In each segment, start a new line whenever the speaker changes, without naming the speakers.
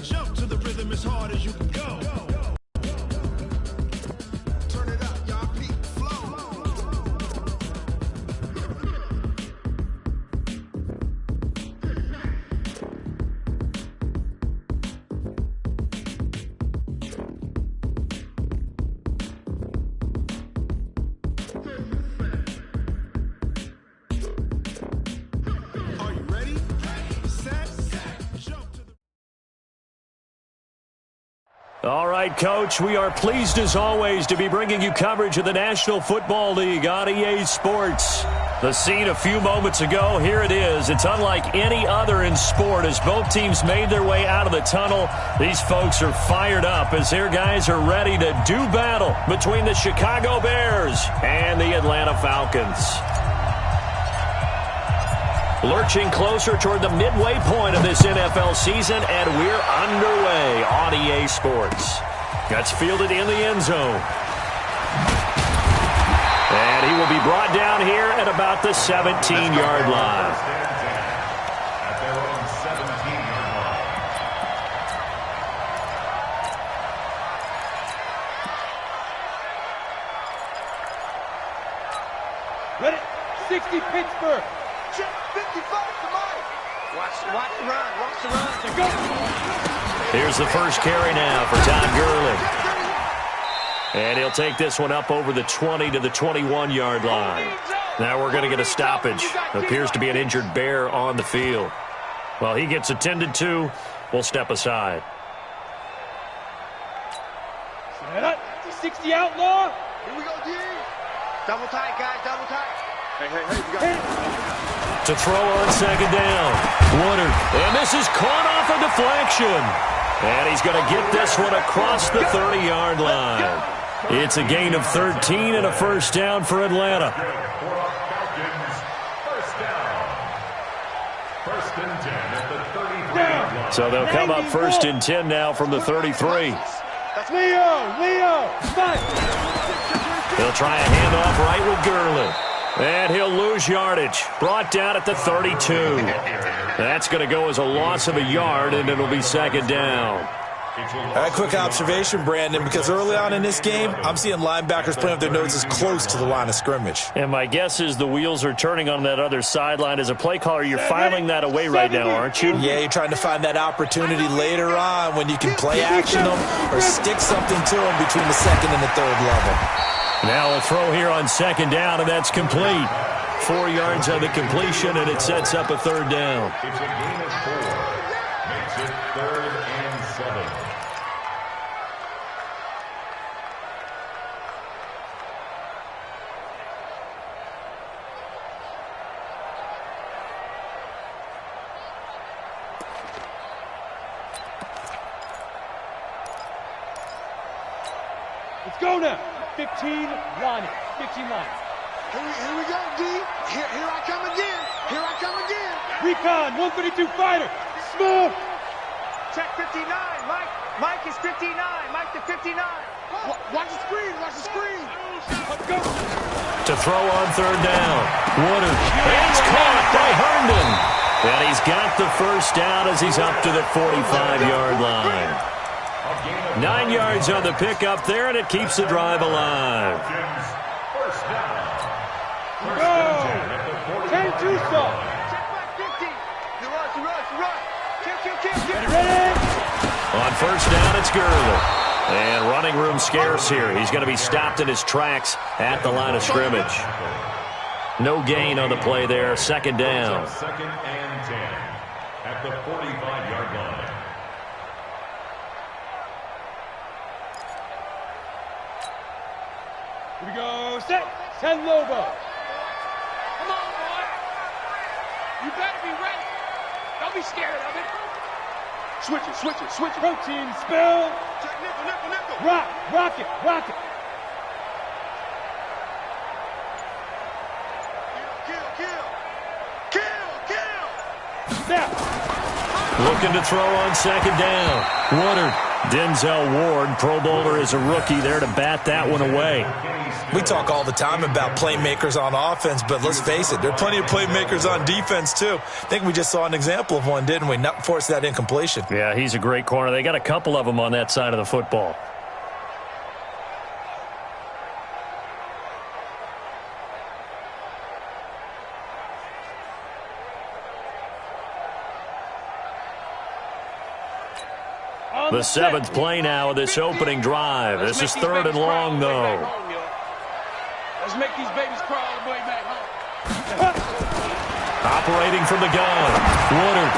Jump to the rhythm as hard as you can go. Turn it up, y'all. Peak flow. Are you ready? Set. Jump to the...
All right, Coach, we are pleased as always to be bringing you coverage of the National Football League on EA Sports. The scene a few moments ago, here it is. It's unlike any other in sport as both teams made their way out of the tunnel. These folks are fired up as their guys are ready to do battle between the Chicago Bears and the Atlanta Falcons. Lurching closer toward the midway point of this NFL season, and we're underway on EA Sports. That's fielded in the end zone. And he will be brought down here at about the 17-yard line.
At their own 17-yard line.
Ready? 60 Pittsburgh.
Check 55 to Mike.
Watch the run. Watch the run.
To go.
Here's the first carry now for Todd Gurley. And he'll take this one up over the 20 to the 21-yard line. Now we're going to get a stoppage. Appears to be an injured Bear on the field. While he gets attended to, we'll step aside.
Set up. 60 outlaw.
Here we go, D.
Double tight, guys. Double tight.
Hey, you got
To throw on second down. Woodard. And this is caught off a deflection. And he's going to get this one across the 30-yard line. It's a gain of 13 and a first down for Atlanta.
First down. First and 10 at the 33-yard line.
So they'll come up first and 10 now from the 33.
That's Leo. Mike.
He'll try a handoff right with Gurley. And he'll lose yardage. Brought down at the 32. That's going to go as a loss of a yard, and it'll be second down.
A quick observation, Brandon, because early on in this game, I'm seeing linebackers playing with their noses close to the line of scrimmage.
And my guess is the wheels are turning on that other sideline. As a play caller, you're filing that away right now, aren't you?
Yeah, you're trying to find that opportunity later on when you can play action them or stick something to them between the second and the third level.
Now a throw here on second down, and that's complete. 4 yards on the completion, and it sets up a third down.
It's a gain of 4. Makes it 3rd and 7.
Let's go now. 15 line. 15 line.
Here we go, D. Here I come again.
Recon, 132 fighter. Smooth.
Check 59. Mike is 59. Mike to 59.
Watch the screen.
Let's go.
To throw on third down. Woodard. And it's caught by Herndon. And he's got the first down as he's up to the 45-yard line. 9 yards on the pickup there, and it keeps the drive alive.
First down.
Go. 10-2 stop.
Check back 50. The rush. Kill.
Ready.
On first down, it's Gurley. And running room scarce here. He's going to be stopped in his tracks at the line of scrimmage. No gain on the play there. Second down.
Second and 10 at the 45-yard line.
Here we go. Set. 10 Lobo.
Come on, boy. You better be ready. Don't be scared of it.
Switch it. Protein spill.
Check nickel.
Rock it.
Kill.
Snap.
Looking to throw on second down. Woodard. Denzel Ward, Pro Bowler as a rookie, there to bat that one away.
We talk all the time about playmakers on offense, but let's face it, there are plenty of playmakers on defense, too. I think we just saw an example of one, didn't we? Not force that incompletion.
Yeah, he's a great corner. They got a couple of them on that side of the football. The seventh play now of this opening drive. This is third and long, though.
Let's make these babies crawl all the way back home.
Operating from the gun, Woodard.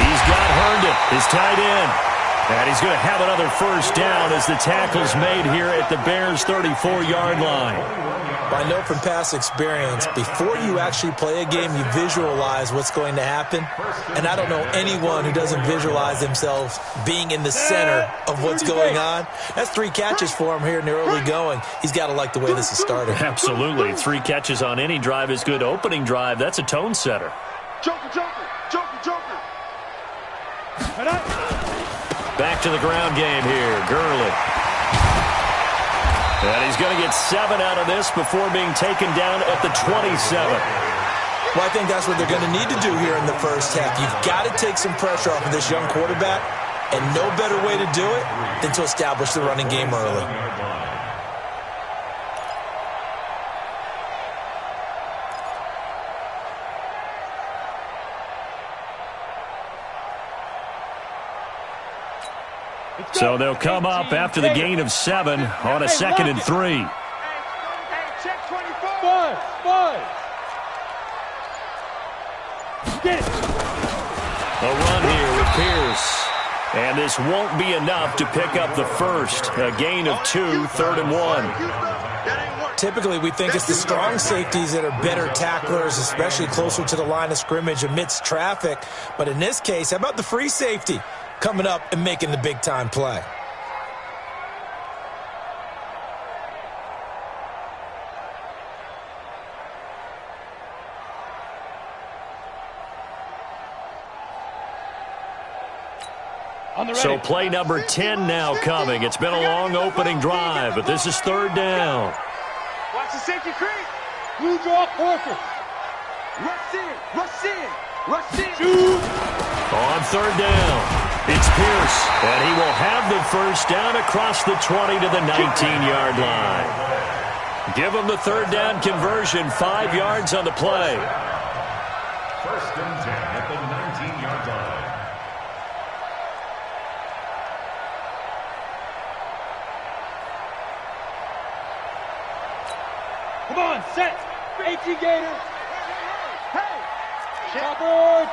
He's got Herndon, his tight end. And he's going to have another first down as the tackle's made here at the Bears' 34-yard line.
I know from past experience, before you actually play a game, you visualize what's going to happen. And I don't know anyone who doesn't visualize themselves being in the center of what's going on. That's 3 catches for him here in the early going. He's got to like the way this is starting.
Absolutely. 3 catches on any drive is good. Opening drive, that's a tone setter.
Joker, Joker, Joker, Joker.
Back to the ground game here. Gurley. And he's going to get 7 out of this before being taken down at the 27.
Well, I think that's what they're going to need to do here in the first half. You've got to take some pressure off of this young quarterback, and no better way to do it than to establish the running game early.
So they'll come up after the gain of 7 on a 2nd and 3.
Hey, check 24. Five. Get it.
A run here with Pierce. And this won't be enough to pick up the first. A gain of 2, 3rd and 1.
Typically, we think it's the strong safeties that are better tacklers, especially closer to the line of scrimmage amidst traffic. But in this case, how about the free safety coming up and making the big-time play?
So play number 10 now coming. It's been a long opening drive, but this is 3rd down.
Watch the safety creep.
Blue draw Corker.
Rush in. Rush in. Rush in.
Shoot.
On 3rd down, it's Pierce, and he will have the first down across the 20 to the 19-yard line. Give him the 3rd down conversion, 5 yards on the play.
1st and 10 at the 19-yard line.
Come on, set. 18 Gator.
Hey.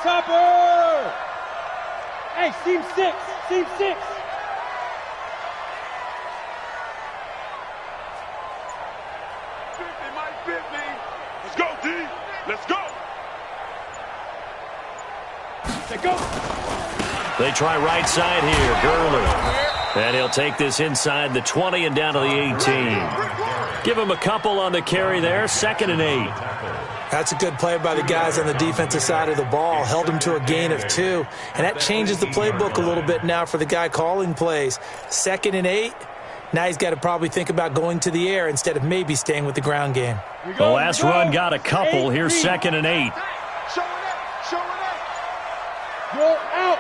Topper. Hey, seam 6. Seam 6.
Let's go, D. Let's go.
Let's go.
They try right side here, Gurley. And he'll take this inside the 20 and down to the 18. Give him a couple on the carry there, 2nd and 8.
That's a good play by the guys on the defensive side of the ball. Held him to a gain of 2. And that changes the playbook a little bit now for the guy calling plays. 2nd and 8. Now he's got to probably think about going to the air instead of maybe staying with the ground game.
The last run got a couple. Here's 2nd and 8.
Show it up. Show it up.
Go out.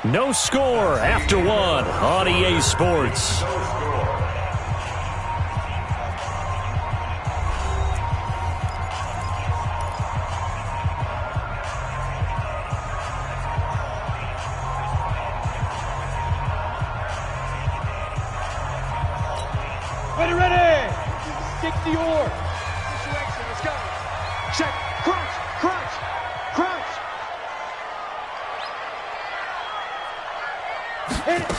No score after 1 on EA Sports.
Ready. 60 or.
Let's go. Check. Crunch.
Hit it.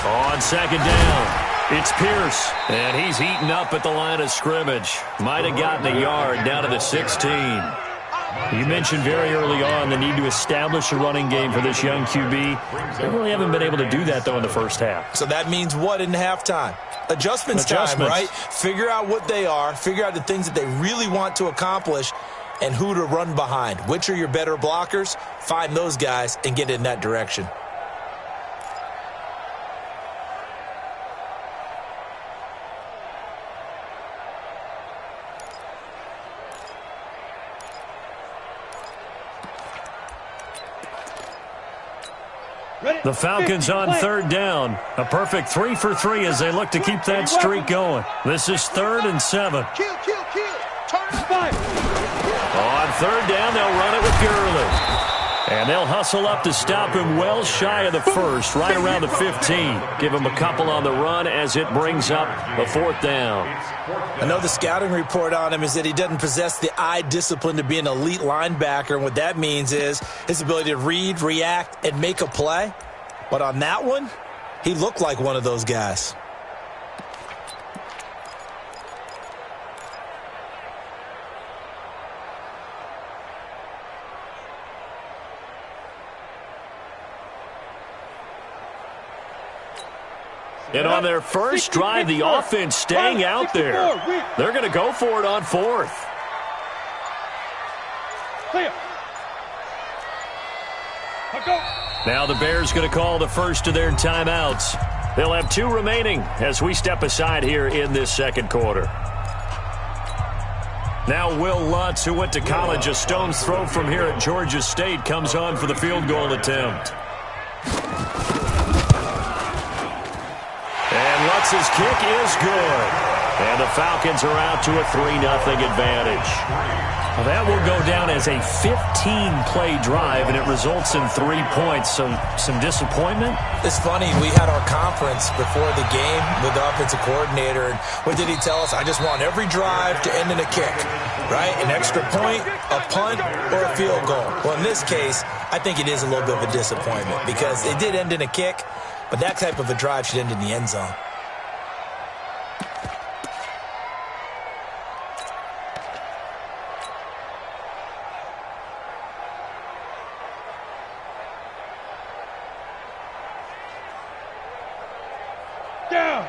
On 2nd down, it's Pierce, and he's eaten up at the line of scrimmage. Might have gotten a yard down to the 16. You mentioned very early on the need to establish a running game for this young QB. They really haven't been able to do that, though, in the first half.
So that means what in halftime? Adjustments time, right? Figure out what they are, figure out the things that they really want to accomplish, and who to run behind. Which are your better blockers? Find those guys and get in that direction.
The Falcons on third down. A perfect 3 for 3 as they look to keep that streak going. This is 3rd and 7.
Kill. Turn it back.
On third down, they'll run it with Gurley. And they'll hustle up to stop him well shy of the first, right around the 15. Give him a couple on the run as it brings up a 4th down.
I know the scouting report on him is that he doesn't possess the eye discipline to be an elite linebacker. And what that means is his ability to read, react, and make a play. But on that one, he looked like one of those guys.
And on their first drive, the offense staying out there. They're going to go for it on 4th.
Clear.
Now the Bears going to call the first of their timeouts. They'll have 2 remaining as we step aside here in this second quarter. Now Will Lutz, who went to college a stone's throw from here at Georgia State, comes on for the field goal attempt. And Lutz's kick is good. And the Falcons are out to a 3-0 advantage. Well, that will go down as a 15-play drive, and it results in 3 points. So some disappointment?
It's funny. We had our conference before the game with the offensive coordinator, and what did he tell us? I just want every drive to end in a kick, right? An extra point, a punt, or a field goal. Well, in this case, I think it is a little bit of a disappointment because it did end in a kick, but that type of a drive should end in the end zone.
Down.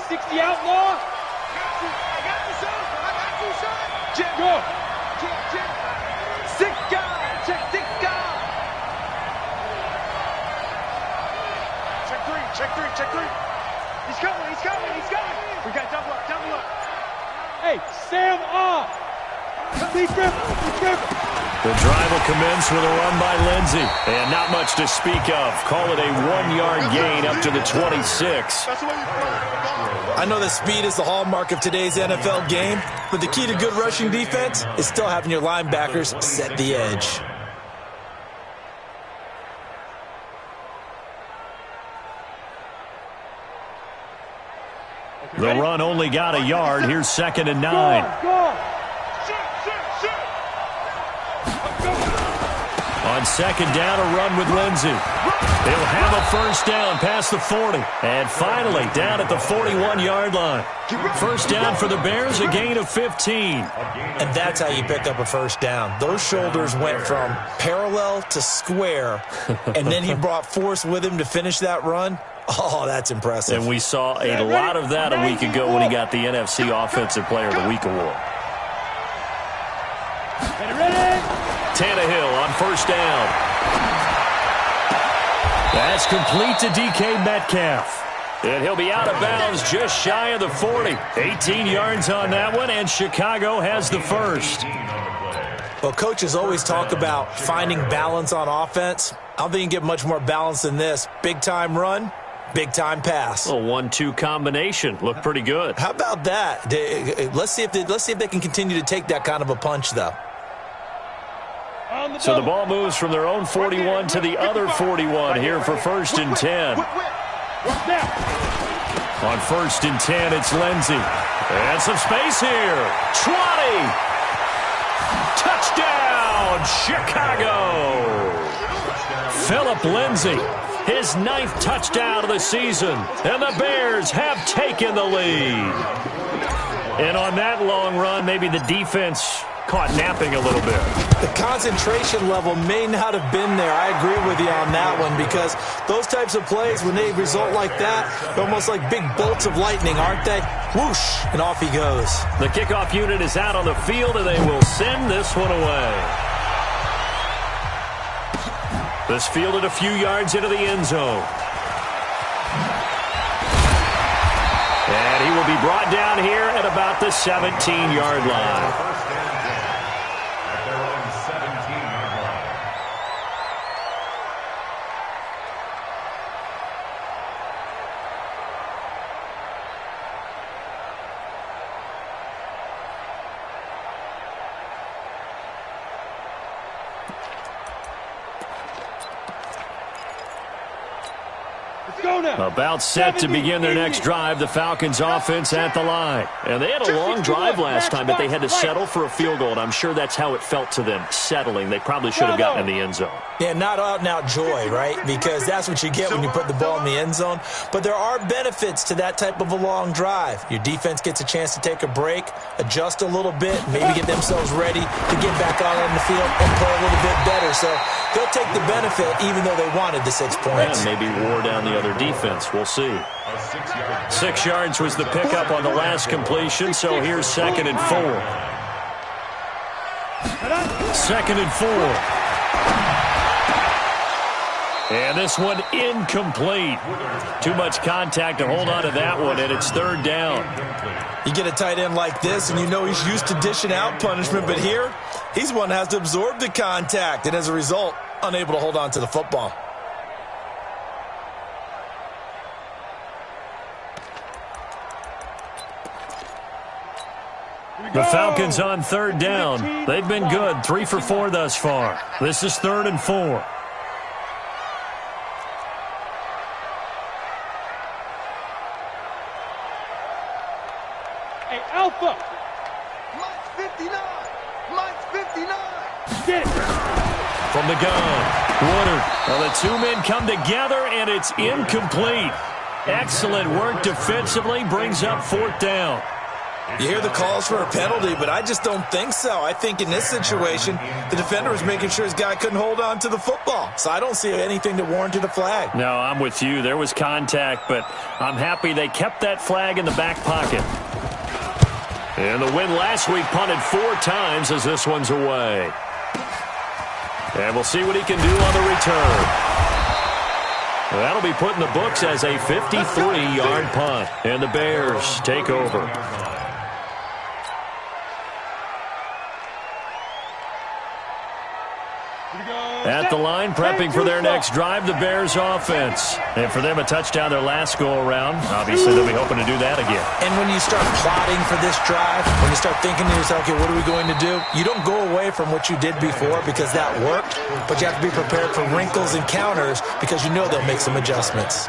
60 outlaw.
I got you, son.
Jim, go.
Jim. Sick guy. Check 3. He's coming. We got double up.
Hey, Sam off. Lee Griffin.
The drive will commence with a run by Lindsey. And not much to speak of. Call it a 1-yard gain up to the 26.
I know that speed is the hallmark of today's NFL game, but the key to good rushing defense is still having your linebackers set the edge.
The run only got a yard. Here's 2nd and 9.
Go.
On 2nd down, a run with Lindsey. They'll have a first down past the 40. And finally, down at the 41-yard line. First down for the Bears, a gain of 15.
And that's how you pick up a first down. Those shoulders went from parallel to square, and then he brought force with him to finish that run. Oh, that's impressive.
And we saw a lot of that a week ago when he got the NFC Offensive Player of the Week award. Tannehill on first down. That's complete to DK Metcalf. And he'll be out of bounds just shy of the 40. 18 yards on that one, and Chicago has the first.
Well, coaches always talk about finding balance on offense. I don't think you can get much more balance than this. Big-time run, big-time pass.
A 1-2 combination. Looked pretty good.
How about that? Let's see if they can continue to take that kind of a punch, though.
So the ball moves from their own 41 to the other 41 here for 1st and 10. On 1st and 10, it's Lindsey. And some space here. 20. Touchdown, Chicago. Philip Lindsey, his 9th touchdown of the season. And the Bears have taken the lead. And on that long run, maybe the defense caught napping a little bit.
The concentration level may not have been there. I agree with you on that one because those types of plays, when they result like that, they're almost like big bolts of lightning, aren't they? Whoosh, and off he goes.
The kickoff unit is out on the field, and they will send this one away. This fielded a few yards into the end zone. And he will be brought down here at about the 17-yard line. About set to begin their next drive, the Falcons offense at the line. And they had a long drive last time, but they had to settle for a field goal, and I'm sure that's how it felt to them, settling. They probably should have gotten in the end zone.
Yeah, not out-and-out joy, right? Because that's what you get when you put the ball in the end zone. But there are benefits to that type of a long drive. Your defense gets a chance to take a break, adjust a little bit, maybe get themselves ready to get back out on the field and play a little bit better. So they'll take the benefit even though they wanted the 6 points.
And maybe wore down the other defense. We'll see. 6 yards was the pickup on the last completion, so here's 2nd and 4. 2nd and 4. And this one incomplete. Too much contact to hold on to that one, and it's 3rd down.
You get a tight end like this, and you know he's used to dishing out punishment, but here, he's one that has to absorb the contact, and as a result, unable to hold on to the football.
The Falcons on 3rd down. They've been good, 3 for 4 thus far. This is 3rd and 4.
Hey, Alpha!
Mike's 59! Mike's 59!
Get it!
From the gun, Woodard. Well, the 2 men come together, and it's incomplete. Excellent work defensively, brings up 4th down.
You hear the calls for a penalty, but I just don't think so. I think in this situation, the defender was making sure his guy couldn't hold on to the football. So I don't see anything that warranted a flag.
No, I'm with you. There was contact, but I'm happy they kept that flag in the back pocket. And the win last week punted 4 times as this one's away. And we'll see what he can do on the return. That'll be put in the books as a 53-yard punt. And the Bears take over. At the line, prepping for their next drive, the Bears offense. And for them, a touchdown their last go-around. Obviously, they'll be hoping to do that again.
And when you start plotting for this drive, when you start thinking to yourself, okay, what are we going to do? You don't go away from what you did before because that worked, but you have to be prepared for wrinkles and counters because you know they'll make some adjustments.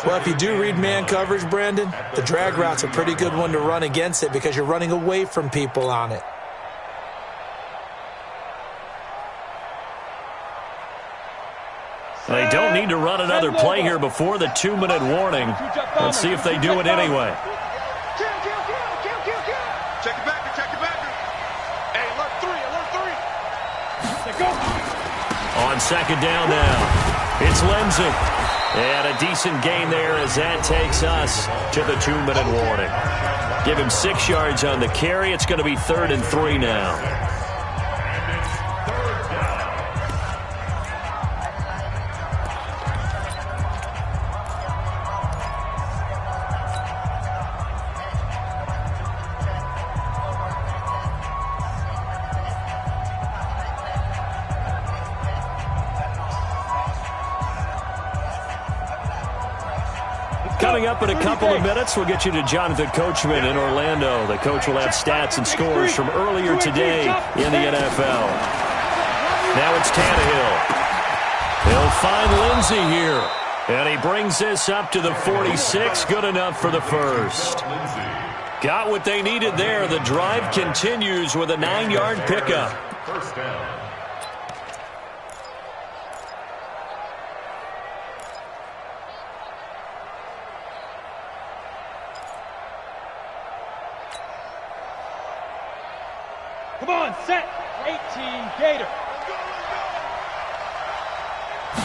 Well, if you do read man coverage, Brandon, the drag route's a pretty good one to run against it because you're running away from people on it.
They don't need to run another play here before the 2-minute warning. Let's see if they do it anyway.
Check it back, check it back. Hey, alert 3.
On 2nd down now, it's Lindsey. And a decent gain there as that takes us to the 2-minute warning. Give him 6 yards on the carry. It's going to be 3rd and 3 now. Coming up in a couple of minutes, we'll get you to Jonathan Coachman in Orlando. The coach will have stats and scores from earlier today in the NFL. Now it's Tannehill. He'll find Lindsey here. And he brings this up to the 46. Good enough for the first. Got what they needed there. The drive continues with a 9-yard pickup.
First down.
Come on, set. 18, Gator.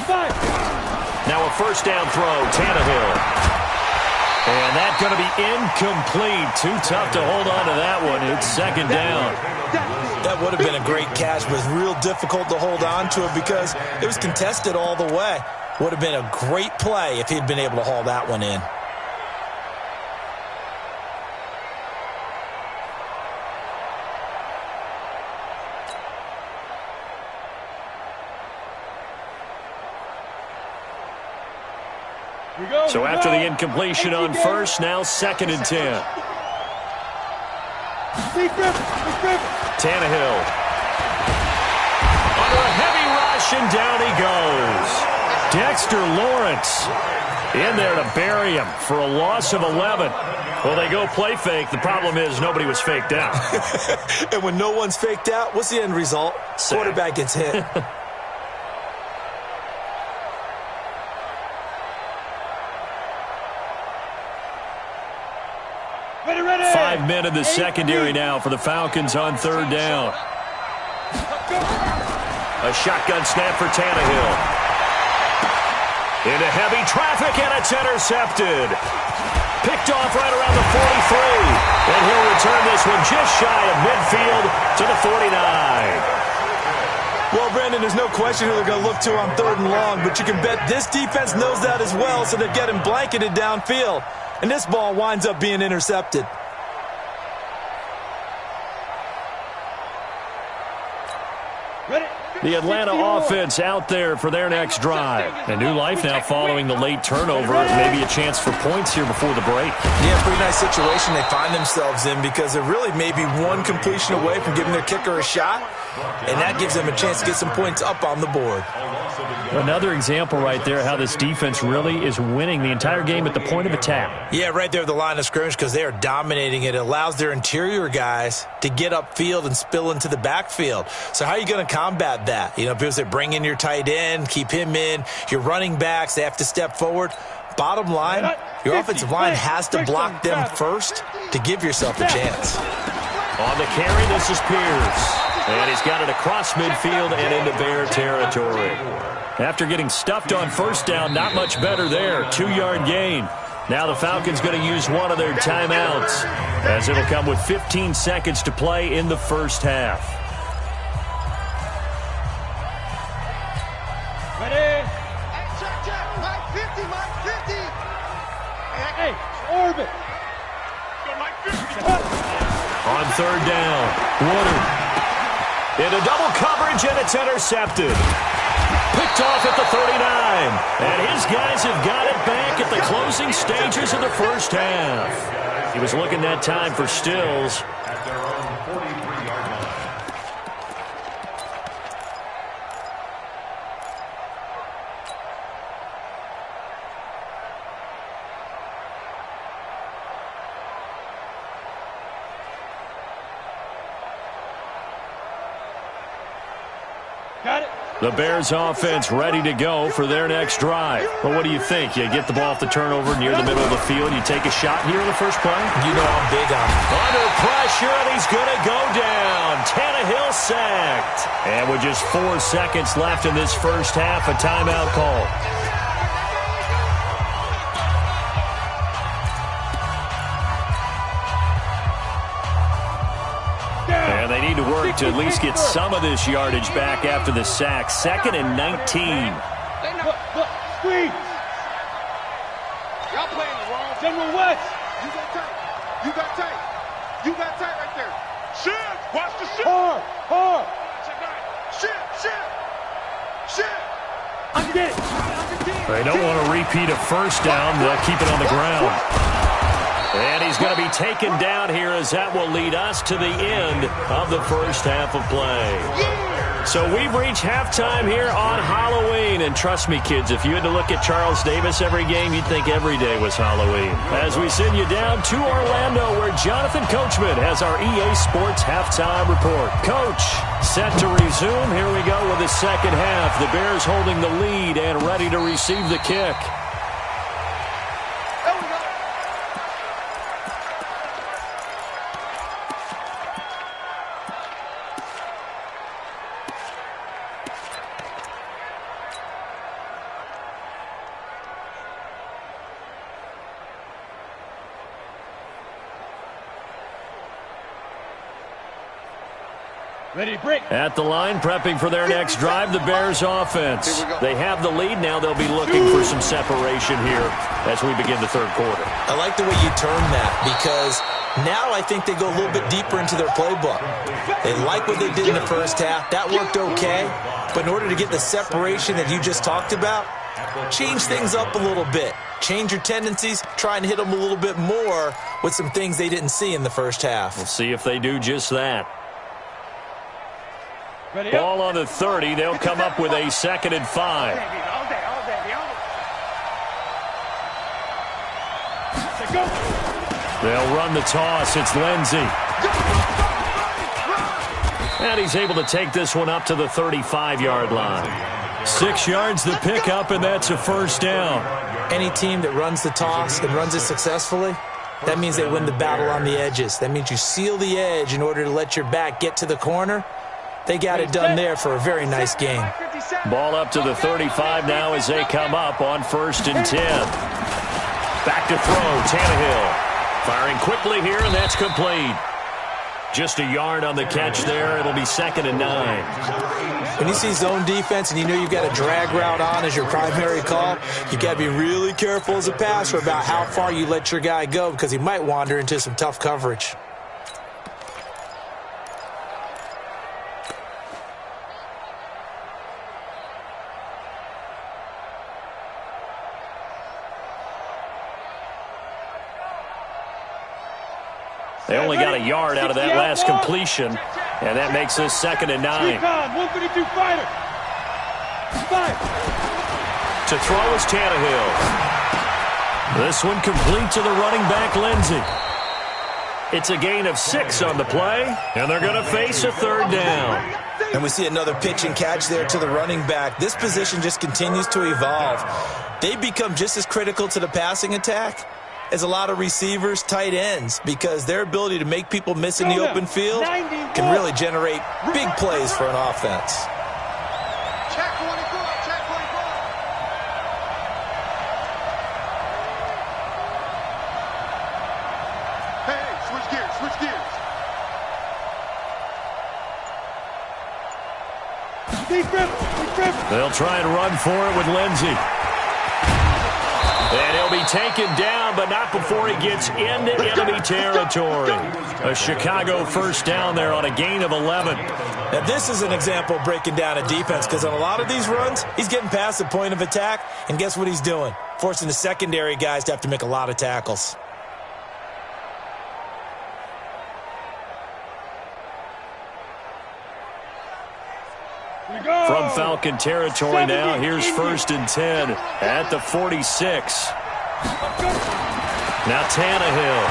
5.
Now a first down throw, Tannehill. And that's going to be incomplete. Too tough to hold on to that one. It's second down.
That would have been a great catch, but it's real difficult to hold on to it because it was contested all the way. Would have been a great play if he'd been able to haul that one in.
So after the incompletion on first, now second and 10. Tannehill. Under a heavy rush, and down he goes. Dexter Lawrence in there to bury him for a loss of 11. Well, they go play fake. The problem is nobody was faked out.
And when no one's faked out, what's the end result? Quarterback gets hit.
Ready.
5 men in the secondary now for the Falcons on third down. A shotgun snap for Tannehill. Into heavy traffic, and it's intercepted. Picked off right around the 43. And he'll return this one just shy of midfield to the 49.
Well, Brandon, there's no question who they're going to look to on third and long, but you can bet this defense knows that as well, so they're getting blanketed downfield. And this ball winds up being intercepted.
The Atlanta offense out there for their next drive. A new life now following the late turnover. Maybe a chance for points here before the break.
Yeah, pretty nice situation they find themselves in because they're really maybe one completion away from giving their kicker a shot, and that gives them a chance to get some points up on the board.
Another example right there how this defense really is winning the entire game at the point of attack.
Yeah, right there at the line of scrimmage because they are dominating it. It allows their interior guys to get upfield and spill into the backfield. So how are you going to combat that? You know, people say bring in your tight end, keep him in. Your running backs, they have to step forward. Bottom line, your offensive line has to block them first to give yourself a chance.
On the carry, this is Pierce. And he's got it across midfield and into Bear territory. After getting stuffed on first down, not much better there. 2-yard gain. Now the Falcons going to use one of their timeouts as it'll come with 15 seconds to play in the first half.
Ready?
Check. Mike 50.
Hey, orbit.
On third down, Woodard. Into double coverage, and it's intercepted. Picked off at the 39. And his guys have got it back at the closing stages of the first half. He was looking that time for Stills.
At their own 43-yard line.
Got it.
The Bears offense ready to go for their next drive. Well, what do you think? You get the ball off the turnover near the middle of the field. You take a shot here in the first play?
You know I'm big on it.
Under pressure, and he's going to go down. Tannehill sacked. And with just 4 seconds left in this first half, a timeout call. And they need to work to at least get some of this yardage back after the sack. 2nd and 19.
Look, squeeze.
Y'all playing the wrong.
General West.
You got tight right there. Shift. Watch the shift.
Hard.
Shift.
I can get it.
They don't want to repeat a first down. They'll keep it on the ground. And he's going to be taken down here as that will lead us to the end of the first half of play. So we've reached halftime here on Halloween. And trust me, kids, if you had to look at Charles Davis every game, you'd think every day was Halloween. As we send you down to Orlando, where Jonathan Coachman has our EA Sports halftime report. Coach, set to resume. Here we go with the second half. The Bears holding the lead and ready to receive the kick.
Ready to break.
At the line, prepping for their next drive, the Bears offense. They have the lead. Now they'll be looking for some separation here as we begin the third quarter.
I like the way you term that because now I think they go a little bit deeper into their playbook. They like what they did in the first half. That worked okay. But in order to get the separation that you just talked about, change things up a little bit. Change your tendencies. Try and hit them a little bit more with some things they didn't see in the first half.
We'll see if they do just that.
Ready
Ball on the 30. They'll come up with a 2nd and 5.
Go.
They'll run the toss. It's Lindsey. And he's able to take this one up to the 35-yard line. 6 yards the pickup, and that's a first down.
Any team that runs the toss and runs it successfully, that means they win the battle on the edges. That means you seal the edge in order to let your back get to the corner. They got it done there for a very nice game.
Ball up to the 35 now as they come up on 1st and 10. Back to throw, Tannehill. Firing quickly here, and that's complete. Just a yard on the catch there. It'll be 2nd and 9.
When you see zone defense and you know you've got a drag route on as your primary call, you've got to be really careful as a passer about how far you let your guy go because he might wander into some tough coverage.
They only got a yard out of that last completion, and that makes this 2nd and 9.
152 fighter. 5.
To throw is Tannehill. This one complete to the running back, Lindsey. It's a gain of 6 on the play, and they're going to face a 3rd down.
And we see another pitch and catch there to the running back. This position just continues to evolve. They become just as critical to the passing attack as a lot of receivers, tight ends, because their ability to make people miss in the open field can really generate big plays for an offense.
Check 24, check 24. Hey, switch gears, switch gears.
They'll try and run for it with Lindsey. And he'll be taken down, but not before he gets into enemy territory. A Chicago first down there on a gain of 11.
Now, this is an example of breaking down a defense because on a lot of these runs, he's getting past the point of attack, and guess what he's doing? Forcing the secondary guys to have to make a lot of tackles.
From Falcon territory now, here's 1st and 10 at the 46. Now Tannehill.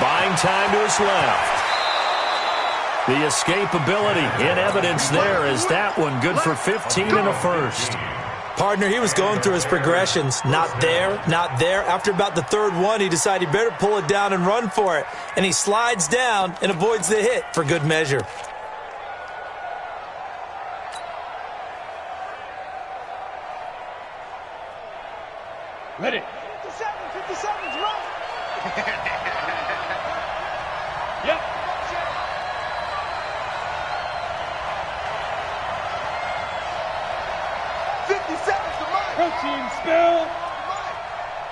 Buying time to his left. The escapability in evidence there is that one good for 15 and a first.
Partner, he was going through his progressions. Not there, not there. After about the 3rd one, he decided he better pull it down and run for it. And he slides down and avoids the hit for good measure.
Ready.
57's right.
Yep. Protein spill.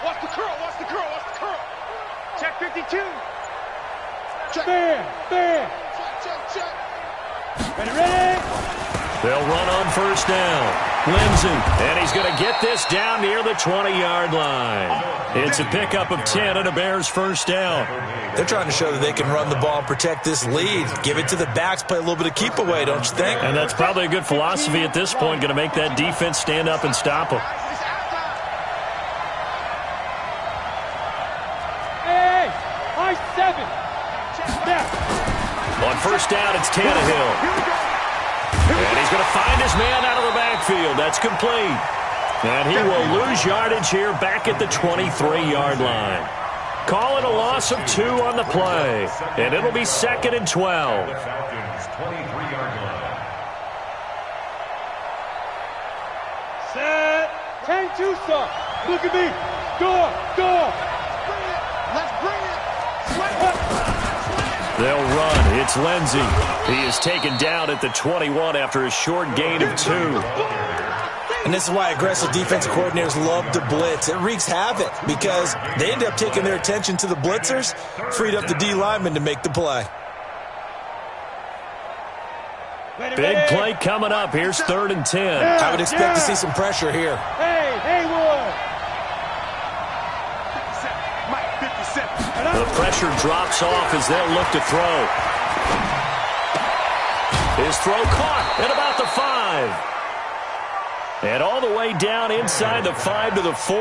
Watch the curl, watch the curl, watch the curl.
Check 52.
Check.
Fair.
Check.
Ready.
They'll run on 1st down. Lindsey, and he's going to get this down near the 20-yard line. It's a pickup of 10 and a Bears first down.
They're trying to show that they can run the ball and protect this lead. Give it to the backs, play a little bit of keep away, don't you think?
And that's probably a good philosophy at this point, going to make that defense stand up and stop them.
Hey, high 7.
On 1st down, it's Tannehill. And he's going to find his man out of the backfield. That's complete. And he will lose yardage here back at the 23-yard line. Call it a loss of 2 on the play. And it'll be 2nd and 12.
Set. 10-2, sir. Look at me. Go.
Let's bring it.
They'll run. It's Lindsey. He is taken down at the 21 after a short gain of 2.
And this is why aggressive defensive coordinators love to blitz. It wreaks havoc because they end up taking their attention to the blitzers, freed up the D lineman to make the play.
Big play coming up. Here's 3rd and 10.
I would expect to see some pressure here.
Hey, Haywood.
The pressure drops off as they'll look to throw. His throw caught at about the 5. And all the way down inside the 5 to the 4.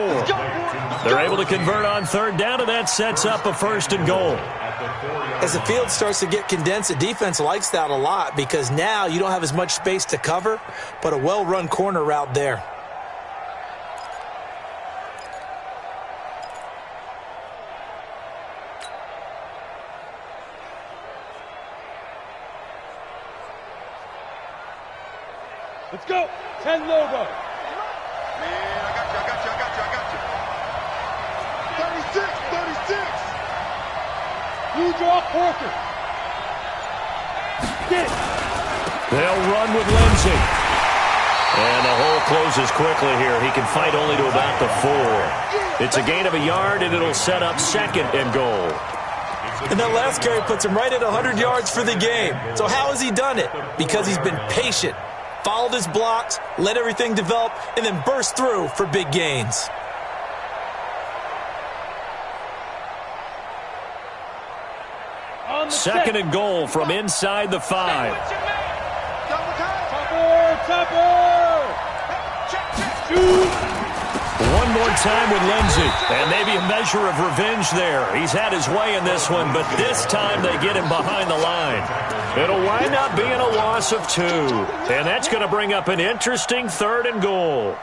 They're able to convert on 3rd down, and that sets up a 1st and goal.
As the field starts to get condensed, the defense likes that a lot because now you don't have as much space to cover, but a well-run corner route there.
Let's go. 10 logo.
Man, I got you. 36.
You draw Porter. Get it.
They'll run with Lindsey. And the hole closes quickly here. He can fight only to about the 4. It's a gain of a yard, and it'll set up 2nd and goal.
And that last carry puts him right at 100 yards for the game. So how has he done it? Because he's been patient, followed his blocks, let everything develop, and then burst through for big gains.
Second and goal from inside the 5. One more time with Lindsey, and maybe a measure of revenge there. He's had his way in this one, but this time they get him behind the line. It'll wind up being a loss of 2, and that's going to bring up an interesting 3rd and goal.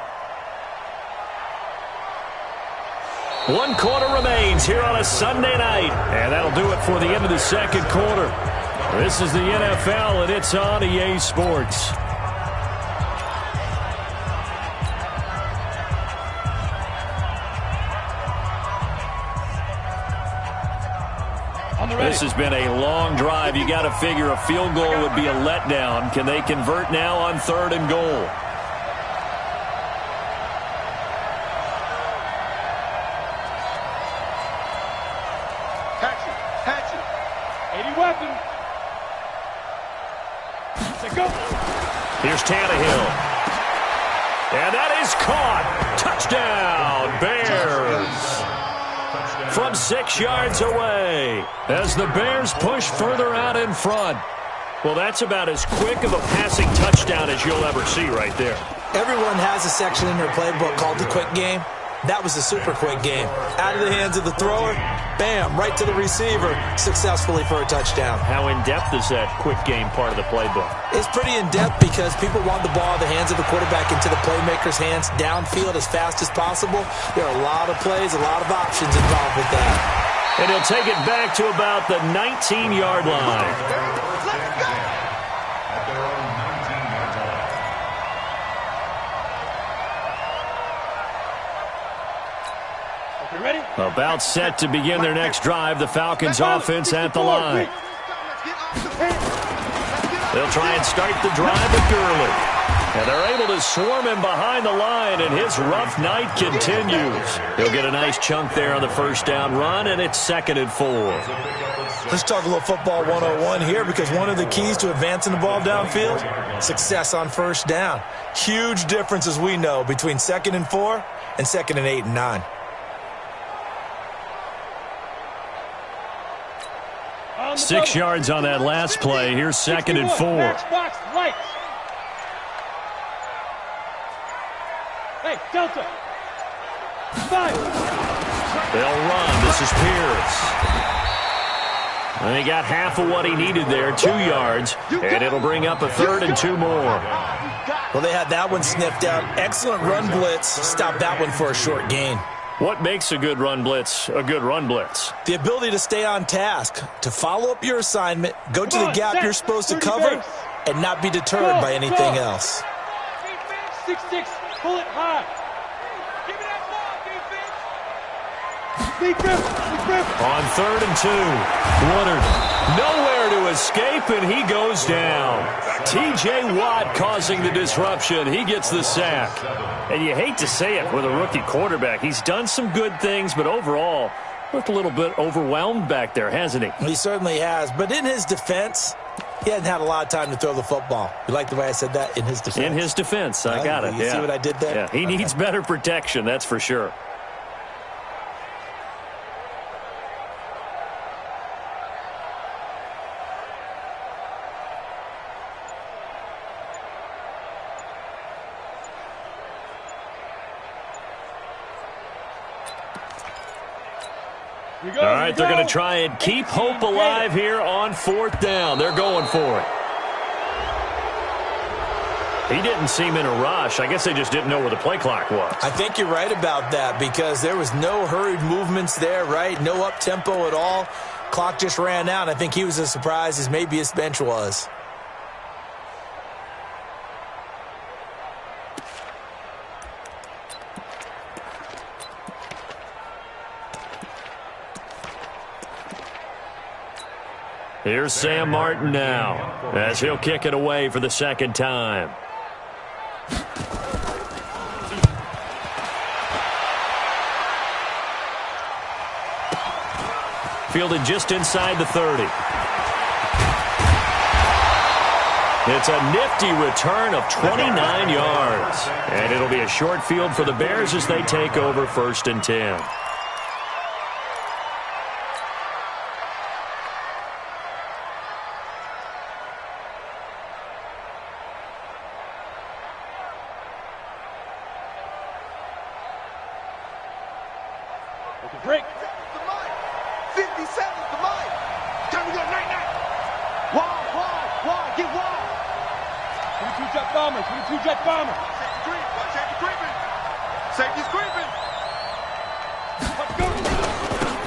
1 quarter remains here on a Sunday night, and that'll do it for the end of the 2nd quarter. This is the NFL, and it's on EA Sports. This has been a long drive. You got to figure a field goal would be a letdown. Can they convert now on 3rd and goal?
Hatch it.
80 weapon. Let's go.
Here's Tannehill. And that is caught. Touchdown, Bears. From 6 yards away as the Bears push further out in front. Well, that's about as quick of a passing touchdown as you'll ever see right there.
Everyone has a section in their playbook called the quick game. That was a super quick game. Out of the hands of the thrower, bam, right to the receiver, successfully for a touchdown.
How in-depth is that quick game part of the playbook?
It's pretty in-depth because people want the ball in the hands of the quarterback into the playmaker's hands downfield as fast as possible. There are a lot of plays, a lot of options involved with that.
And he'll take it back to about the 19-yard line.
Ready?
About set to begin their next drive, the Falcons offense at the line. They'll try and start the drive with Gurley. And they're able to swarm him behind the line, and his rough night continues. He'll get a nice chunk there on the 1st down run, and it's 2nd and 4.
Let's talk a little football 101 here because one of the keys to advancing the ball downfield, success on 1st down. Huge difference, as we know, between 2nd and 4 and 2nd and 8 and 9.
On
6 yards on that last play. Here's 2nd and 4.
Matchbox right. Hey, Delta. 5.
They'll run. This is Pierce. And he got half of what he needed there, 2 yards, and it'll bring up a 3rd and 2 more.
Well, they had that one sniffed out. Excellent run blitz. Stopped that one for a short gain.
What makes a good run blitz a good run blitz?
The ability to stay on task, to follow up your assignment, go to the gap you're supposed to cover, and not be deterred by anything else.
6-6, pull it high. Give me that ball, defense. Defense.
On 3rd and 2, Woodard nowhere to escape, and he goes down. T.J. Watt causing the disruption. He gets the sack. And you hate to say it with a rookie quarterback. He's done some good things, but overall, looked a little bit overwhelmed back there, hasn't he?
He certainly has. But in his defense, he hadn't had a lot of time to throw the football. You like the way I said that? In his defense?
In his defense. I got it.
You see what I did there?
Yeah, he needs better protection, that's for sure. All right, they're going to try and keep hope alive here on 4th down. They're going for it. He didn't seem in a rush. I guess they just didn't know where the play clock was.
I think you're right about that because there was no hurried movements there, right? No up-tempo at all. Clock just ran out. I think he was as surprised as maybe his bench was.
Here's Sam Martin now as he'll kick it away for the 2nd time. Fielded just inside the 30. It's a nifty return of 29 yards. And it'll be a short field for the Bears as they take over 1st and 10.
Break. 50 seconds to mine. Time to go night-night. Wall, get wall.
22 jet bomber, 22 jet bomber.
Safety's creeping.
Let's go.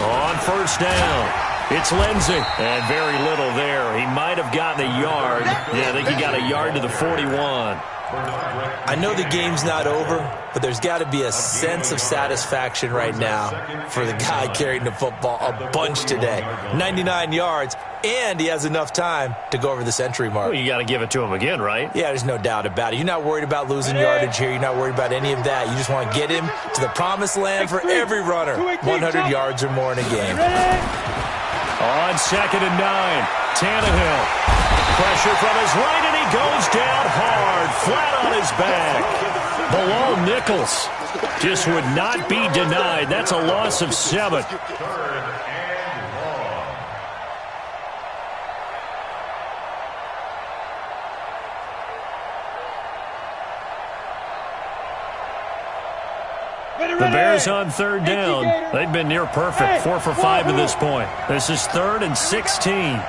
On 1st down, it's Lindsey. And very little there. He might have gotten a yard. Yeah, I think he got a yard to the 41.
I know the game's not over, but there's got to be a sense of satisfaction right now for the guy carrying the football a bunch today. 99 yards, and he has enough time to go over the century mark.
Well, you got to give it to him again, right?
Yeah, there's no doubt about it. You're not worried about losing yardage here. You're not worried about any of that. You just want to get him to the promised land for every runner. 100 yards or more in a game.
On 2nd and 9, Tannehill. Pressure from his right, and he goes down hard, flat on his back. Below Nichols. Just would not be denied. That's a loss of 7. The Bears on 3rd down. They've been near perfect, 4 for 5 to this point. This is 3rd and 16.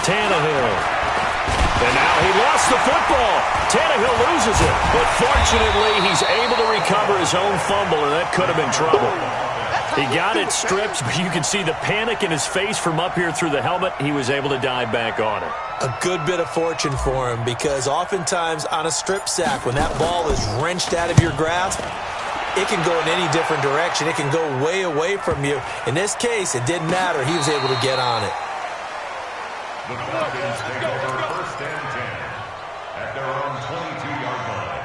Tannehill. And now he lost the football. Tannehill loses it. But fortunately, he's able to recover his own fumble, and that could have been trouble. He got it stripped, but you can see the panic in his face from up here through the helmet. He was able to dive back on it.
A good bit of fortune for him because oftentimes on a strip sack, when that ball is wrenched out of your grasp, it can go in any different direction. It can go way away from you. In this case, it didn't matter. He was able to get on it.
The Falcons take over 1st and 10 at their own 22-yard line.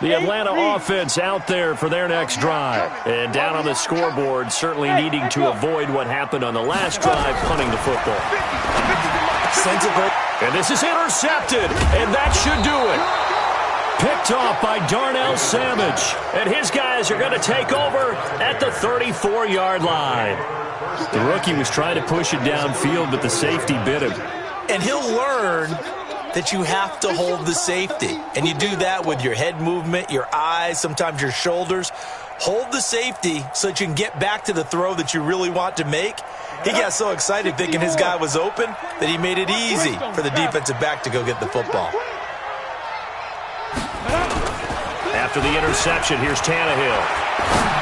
The Atlanta offense out there for their next drive. And down on the scoreboard, certainly needing to avoid what happened on the last drive, punting the football. And this is intercepted, and that should do it. Picked off by Darnell Savage. And his guys are going to take over at the 34-yard line. The rookie was trying to push it downfield, but the safety bit him.
And he'll learn that you have to hold the safety. And you do that with your head movement, your eyes, sometimes your shoulders. Hold the safety so that you can get back to the throw that you really want to make. He got so excited thinking his guy was open that he made it easy for the defensive back to go get the football.
After the interception, here's Tannehill.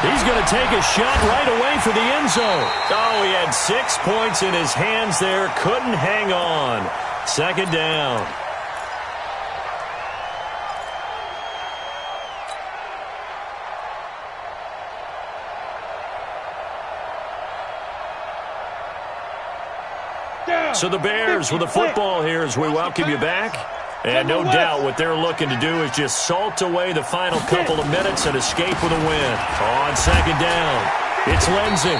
He's going to take a shot right away for the end zone. Oh, he had 6 points in his hands there. Couldn't hang on. Second down. So the Bears with the football here as we welcome you back. And no doubt what they're looking to do is just salt away the final couple of minutes and escape with a win. On second down, it's Lindsey.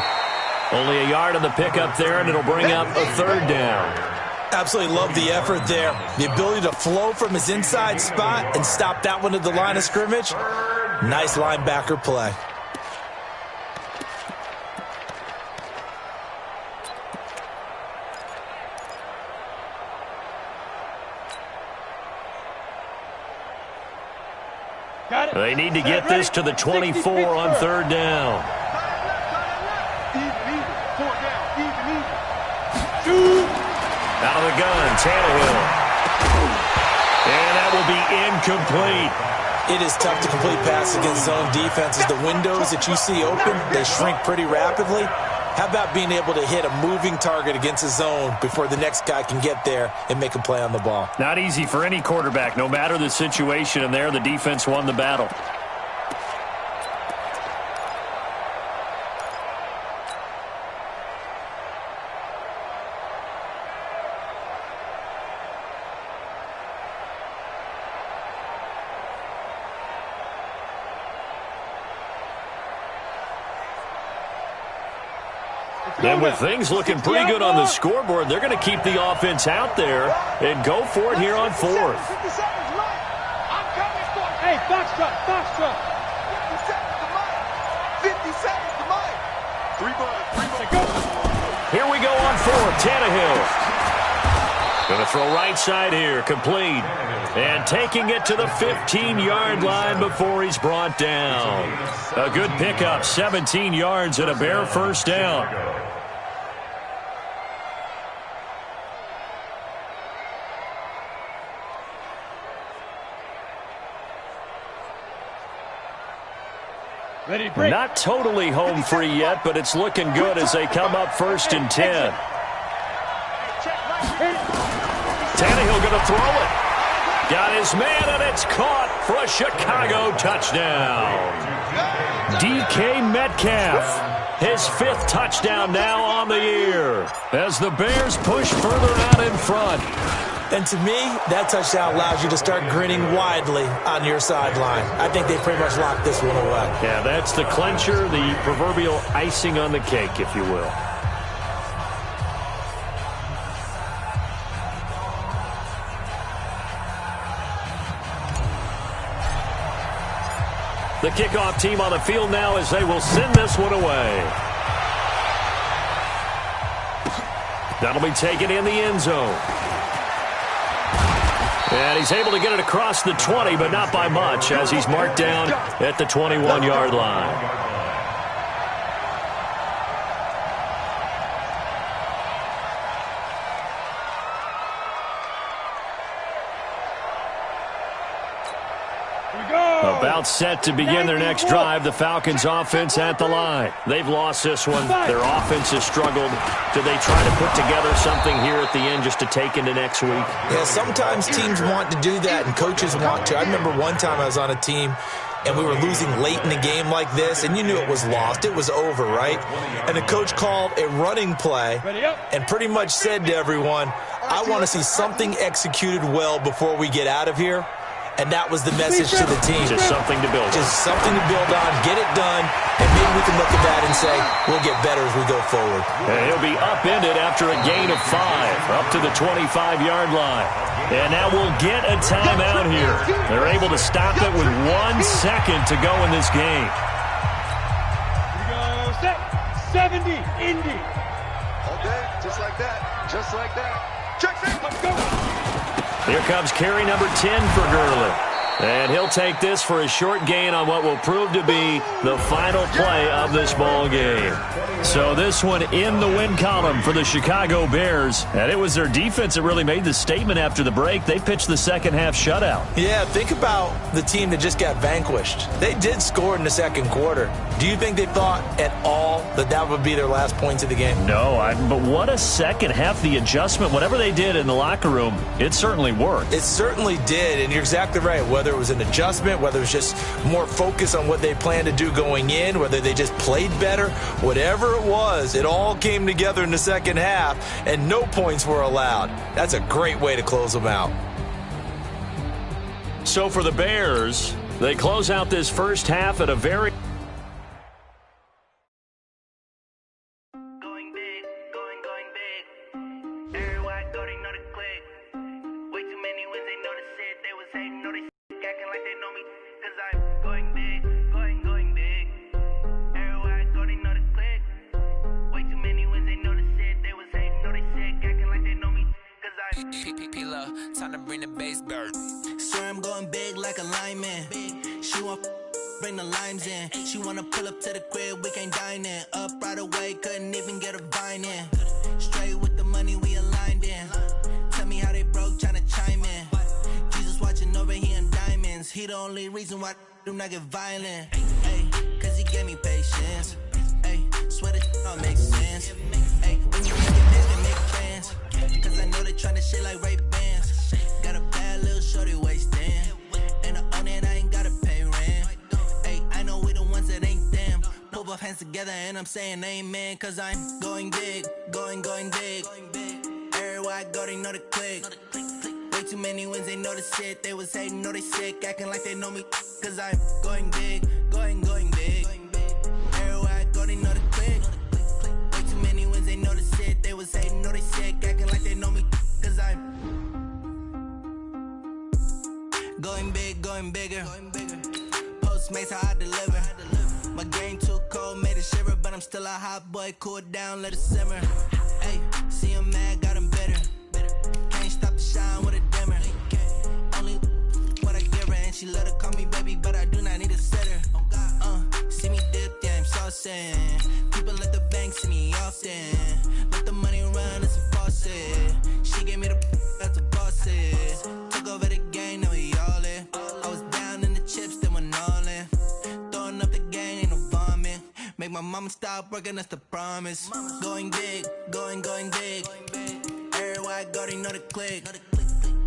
Only a yard on the pickup there, and it'll bring up a third down.
Absolutely love the effort there. The ability to flow from his inside spot and stop that one at the line of scrimmage. Nice linebacker play.
They need to get this to the 24 on third down. Out of the gun, Tannehill. And that will be incomplete.
It is tough to complete passes against zone defenses. The windows that you see open, they shrink pretty rapidly. How about being able to hit a moving target against a zone before the next guy can get there and make a play on the ball?
Not easy for any quarterback, no matter the situation, and there the defense won the battle. And with things looking pretty good on the scoreboard, they're going to keep the offense out there and go for it here on fourth.
Hey, foxtrot, foxtrot.
50 seconds to mine. 3 bucks.
Go.
Here we go on fourth. Tannehill. Going to throw right side here. Complete. And taking it to the 15-yard line before he's brought down. A good pickup, 17 yards and a Bear first down.
Ready, break.
Not totally home free yet, but it's looking good as they come up first and 10. Tannehill going to throw it. Got his man, and it's caught for a Chicago touchdown. DK Metcalf, his 5th touchdown now on the year as the Bears push further out in front.
And to me, that touchdown allows you to start grinning widely on your sideline. I think they pretty much locked this one away.
Yeah, that's the clincher, the proverbial icing on the cake, if you will. The kickoff team on the field now as they will send this one away. That'll be taken in the end zone. And he's able to get it across the 20, but not by much as he's marked down at the 21-yard line. About set to begin their next drive. The Falcons offense at the line. They've lost this one. Their offense has struggled. Do they try to put together something here at the end just to take into next week?
Yeah, sometimes teams want to do that and coaches want to. I remember one time I was on a team and we were losing late in the game like this, and you knew it was lost. It was over, right? And the coach called a running play and pretty much said to everyone, I want to see something executed well before we get out of here. And that was the message to the team.
Just something to build on.
Just something to build on, get it done, and maybe we can look at that and say, we'll get better as we go forward.
And he'll be upended after a gain of 5, up to the 25-yard line. And now we'll get a timeout here. They're able to stop it with 1 second to go in this game.
Here we go, set, 70, Indy.
All day, just like that, just like that. Check it, let's go.
Here comes carry number 10 for Gurley. And he'll take this for a short gain on what will prove to be the final play of this ball game. So this one in the win column for the Chicago Bears. And it was their defense that really made the statement after the break. They pitched the second half shutout.
Yeah, think about the team that just got vanquished. They did score in the second quarter. Do you think they thought at all that that would be their last points of the game?
No, but what a second half. The adjustment, whatever they did in the locker room, it certainly worked.
It certainly did, and you're exactly right. Whether it was an adjustment, whether it was just more focus on what they planned to do going in, whether they just played better, whatever it was, it all came together in the second half, and no points were allowed. That's a great way to close them out.
So for the Bears, they close out this first half at a very...
Time to bring the bass bird. Swear I'm going big like a lineman. She want bring the limes in. She wanna pull up to the crib, we can't dine in. Up right away, couldn't even get a vine in. Straight with the money we aligned in. Tell me how they broke, tryna chime in. Jesus watching over here in diamonds. He the only reason why do not get violent. Ay, cause he gave me patience. Ay, swear this don't make sense. Ay, when you make it, they make friends. Cause I know they tryna shit like Ray-Bans. Got a bad little shorty wasting. And I own it, I ain't gotta pay rent. Ay, I know we the ones that ain't them. Pull both hands together and I'm saying amen. Cause I'm going big, going big. Everywhere I go, they know the click. Way too many wins, they know the shit. They was hating, know they sick, acting like they know me. Cause I'm going big, going big. Everywhere I go, they know the click. Way too many wins, they know the shit. They was hating, know they sick, acting like they know me. Cause I'm going big, going bigger. Postmates how I deliver. My game too cold, made it shiver. But I'm still a hot boy, cool it down, let it simmer. Hey, see him mad, got him bitter. Can't stop the shine with a dimmer. Only what I give her, and she let her call me baby, but I do not need a sitter. See me dip, yeah, I'm saucing. People at the bank see me often. Let the money run, it's a faucet. She gave me the that's a boss it. Took over the game, now we all in. I was down in the chips, then went all in. Throwing up the game, ain't no vomit. Make my mama stop working, that's the promise. Going big, going big. Everywhere I go, they know the click.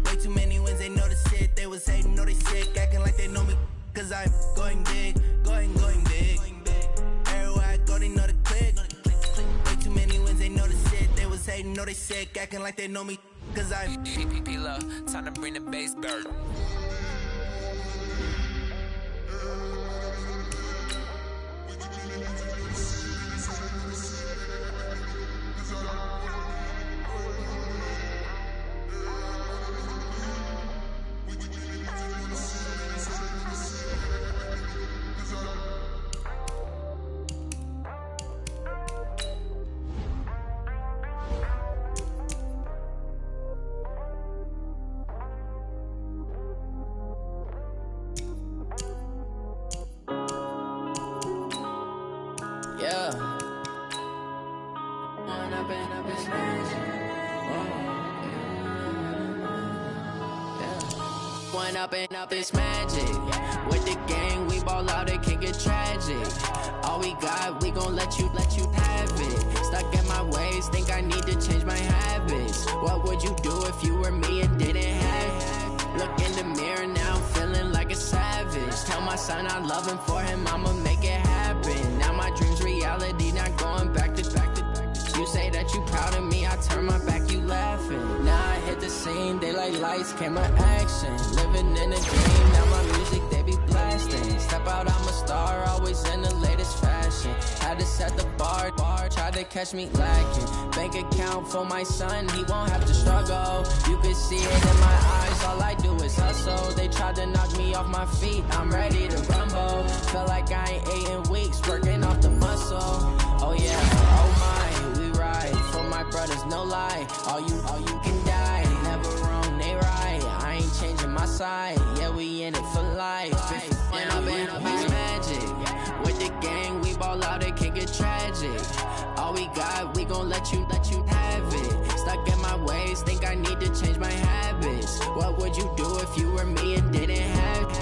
Way too many wins, they know the shit. They was hating, know they sick, acting like they know me. Cause I'm going big, going big. Everywhere I go, they know the click. Way too many wins, they know the shit. They was hating, know they sick, acting like they know me. Cause I'm PPP, time to bring the bass bird. Up it's magic. With the gang, we ball out, it can get tragic. All we got, we gon' let you have it. Stuck in my ways, think I need to change my habits. What would you do if you were me and didn't have it? Look in the mirror, now I'm feeling like a savage. Tell my son I love him, for him I'ma make it happen. Now my dream's reality, not going back to. You say that you proud of me, I turn my back, you laughing. Now I hit the scene, daylight lights, camera action. Living in a dream, now my music, they be blasting. Step out, I'm a star, always in the latest fashion. Had to set the bar, tried to catch me lacking. Bank account for my son, he won't have to struggle. You can see it in my eyes, all I do is hustle. They tried to knock me off my feet, I'm ready to rumble. Feel like I ain't ate in weeks, working off the muscle. Oh yeah, oh my, we ride for my brothers, no lie. All you can die, never wrong, they right. side. Yeah, we in it for life. And I've been magic. With the gang, we ball out, it can get tragic. All we got, we gon' let you have it. Stuck in my ways, think I need to change my habits. What would you do if you were me and didn't have it?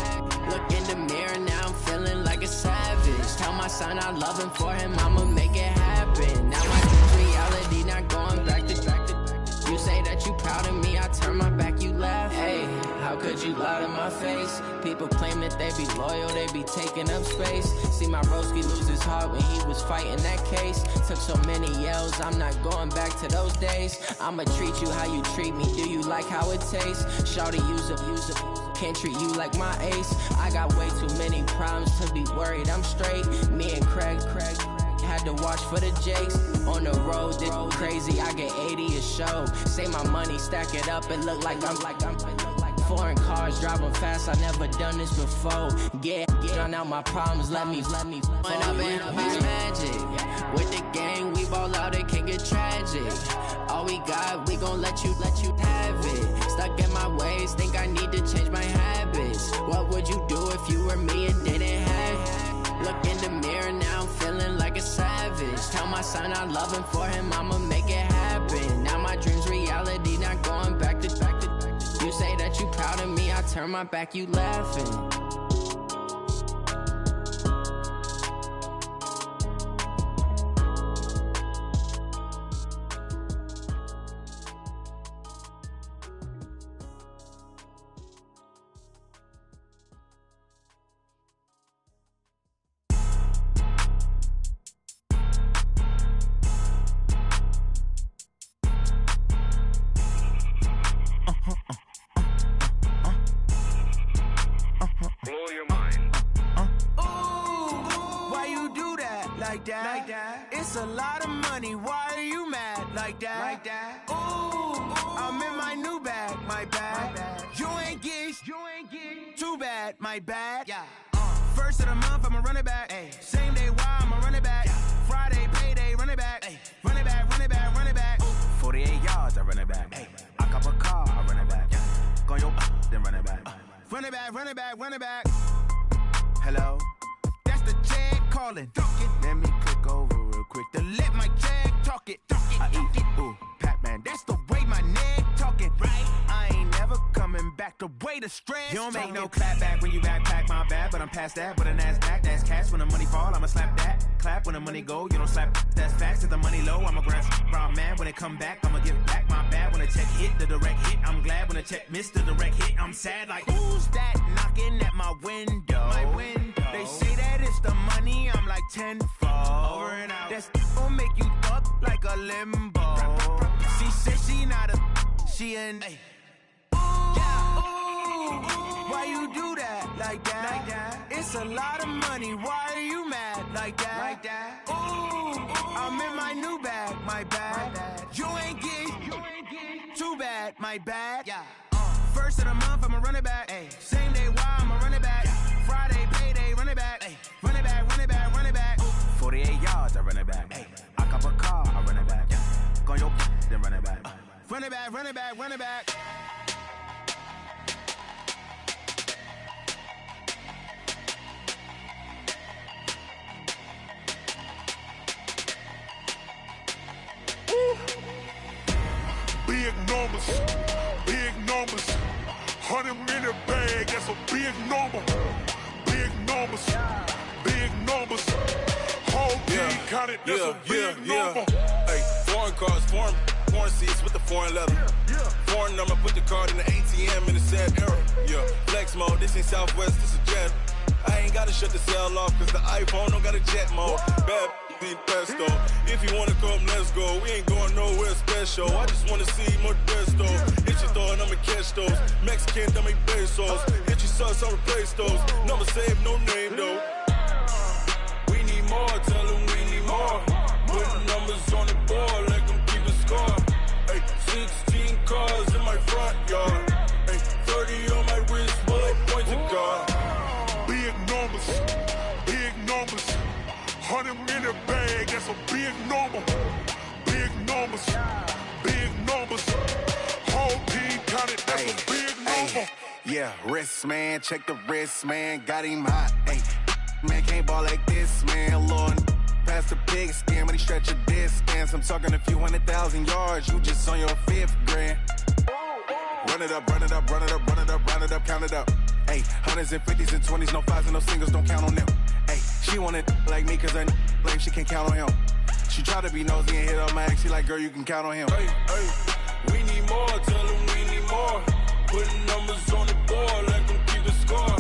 Look in the mirror, now I'm feeling like a savage. Tell my son I love him, for him I'ma make it happen. Now my dream's reality, not going back to. You say that you proud of me, I turn my back, you laugh. Hey, how could you lie to my face? People claim that they be loyal, they be taking up space. See my broski lose his heart when he was fighting that case. Took so many yells, I'm not going back to those days. I'ma treat you how you treat me, do you like how it tastes? Shawty, use it. Can't treat you like my ace. I got way too many problems to be worried, I'm straight. Me and Craig had to watch for the Jakes. On the road, this crazy, I get 80 a show. Say my money, stack it up, it look like I'm foreign cars, driving fast, I never done this before. Drown out my problems, let me When I've been magic. With the gang, we ball out, it can get tragic. All we got, we gon' let you have it. Stuck in my ways, think I need to change my habits. What would you do if you were me and didn't have it? Look in the mirror, now I'm feeling like a savage. Tell my son I love him, for him I'ma make it happen. Now my dream's reality, not going back to. You say that you proud of me, I turn my back, you laughing.
It's a lot of money, why are you mad like that? Ooh, I'm in my new bag, my bad. You ain't get too bad, my bad. Yeah. First of the month, I'ma run it back. Ay. Same day, why I'ma run it back. Yeah. Friday, payday, run it back. Ay. Run it back. 48 yards, I run it back. Ay. I cop a car, I run it back. Yeah. Go your then run it back. Run it back. Hello? That's the check calling. Let me click over real quick to let my check talk it. I eat it, ooh, Pac-Man, that's the way my neck talking. Right? I ain't never coming back the way the stress. You don't make no clap back when you backpack, my bad, but I'm past that. With a NASDAQ, that's cash. When the money fall, I'ma slap that. Clap when the money go, you don't slap, that's facts. If the money low, I'ma grab raw man. When it come back, I'ma give back my bad. When the check hit, the direct hit, I'm glad. When the check missed the direct hit, I'm sad. Like, who's that knocking at my window? They say that it's the money, I'm like tenfold. Over and out. That's gon' make you up like a limbo. She said she not a, she an. Ay. Ooh, why you do that like that? It's a lot of money, why are you mad like that? Ooh, I'm in my new bag, my bad. You ain't get too bad, my bad. Yeah. First of the month, I'ma run it back. Ay. Same day, why I'ma run it back. Friday, payday, run it back. Ay. Run it back. 48 yards, I run it back. Ay. I cop a car, I run it back. Go your then run it back. Run it back.
Big numbers. 100-minute bag, that's a big number. Big numbers. Whole team counted, that's a big number.
Hey, foreign cars, foreign seats with the foreign leather. Foreign number, put the card in the ATM in the sad era. Yeah, flex mode, this ain't Southwest, this a jet. I ain't gotta shut the cell off, cause the iPhone don't got a jet mode. Bad pesto. If you wanna come, let's go. We ain't going nowhere special. I just wanna see more Modesto. Hit your thought, I'ma catch those. Mexican, I make pesos. Hit your sauce, I'll replace those. Number save, no name though. We need more, tell them we need more. Put the numbers on the board, let them keep a score. Hey, 16 cars in my front yard. Hey, 30 on my wrist, bullet points of God.
Big numbers. 100-minute bag, that's a big number. Big numbers. Whole team counted, that's a big number.
Yeah, wrist, man, check the wrist, man, got him hot. Hey, man, can't ball like this, man. Lord, past the pig skin when he stretch a distance. I'm talking a few 100,000 yards, you just on your 5th grand. Run it up, run it up, run it up, run it up, run it up, count it up. Hey, hundreds and 50s and 20s, no 5s and no singles, don't count on them. Hey, she want it like me, cause her lame, she can't count on him. She try to be nosy and hit on my ex, she like, girl, you can count on him.
Hey, we need more, tell them we need more. Putting numbers on the board, let them keep the score.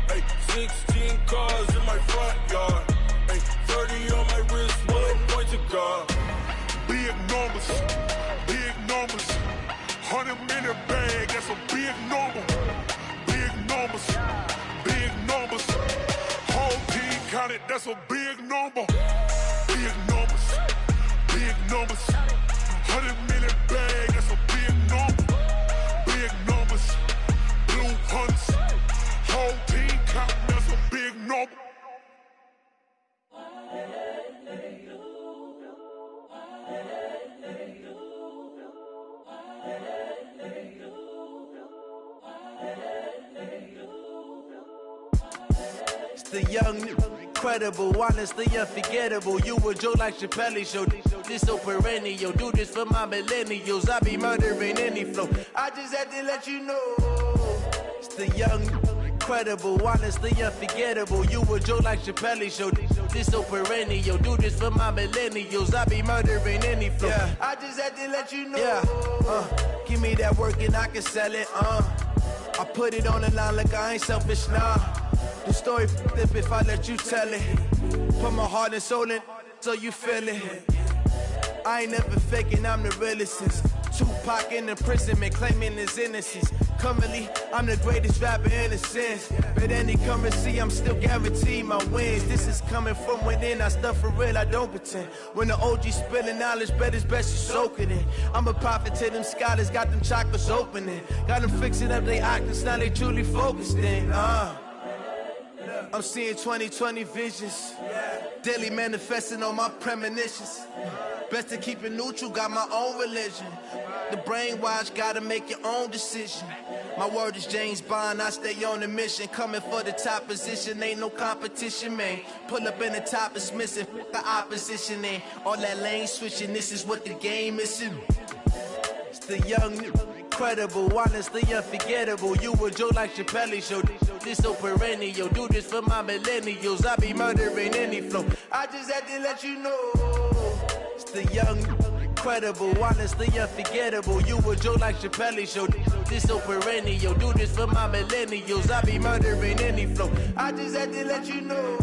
Hey, 16 cars in my front yard. Hey, 30 on my wrist, one point to guard.
Big numbers, big numbers. 100-minute bag, that's a big number. Big numbers, big numbers. Whole team counted, that's a big number. Big numbers, big numbers. 100-minute bag, that's a big number. Big numbers, blue hunts. Whole team counting, that's a big number.
The young, incredible, honestly unforgettable. You a Joe like Chappelle show. This so perennial. Do this for my millennials. I be murdering any flow. I just had to let you know. It's the young, incredible, honestly unforgettable. You a Joe like Chappelle show. This so perennial. Do this for my millennials. I be murdering any flow. Yeah. I just had to let you know. Yeah. Give me that work and I can sell it. I put it on the line like I ain't selfish, nah. The story flip if I let you tell it. Put my heart and soul in so you feel it. I ain't never faking, I'm the realest since Tupac in imprisonment, claiming his innocence. Currently, I'm the greatest rapper in a sense. But any currency, I'm still guaranteed my wins. This is coming from within, I stuff for real, I don't pretend. When the OG spilling knowledge, bet it's best you soak it in. I'm a prophet to them scholars, got them chakras opening. Got them fixing up they octaves, now they truly focused in. I'm seeing 2020 visions, daily manifesting on my premonitions. Best to keep it neutral, got my own religion. The brainwash, gotta make your own decision. My word is James Bond, I stay on the mission. Coming for the top position, ain't no competition, man. Pull up in the top, it's missing, the opposition ain't. All that lane switching, this is what the game is. It's the young, incredible, honestly unforgettable. You a Joe like Chappelle show. This so perennial. Do this for my millennials. I be murdering any flow. I just had to let you know. It's the young, incredible, honestly unforgettable. You a Joe like Chappelle show. This so perennial. Do this for my millennials. I be murdering any flow. I just had to let you know.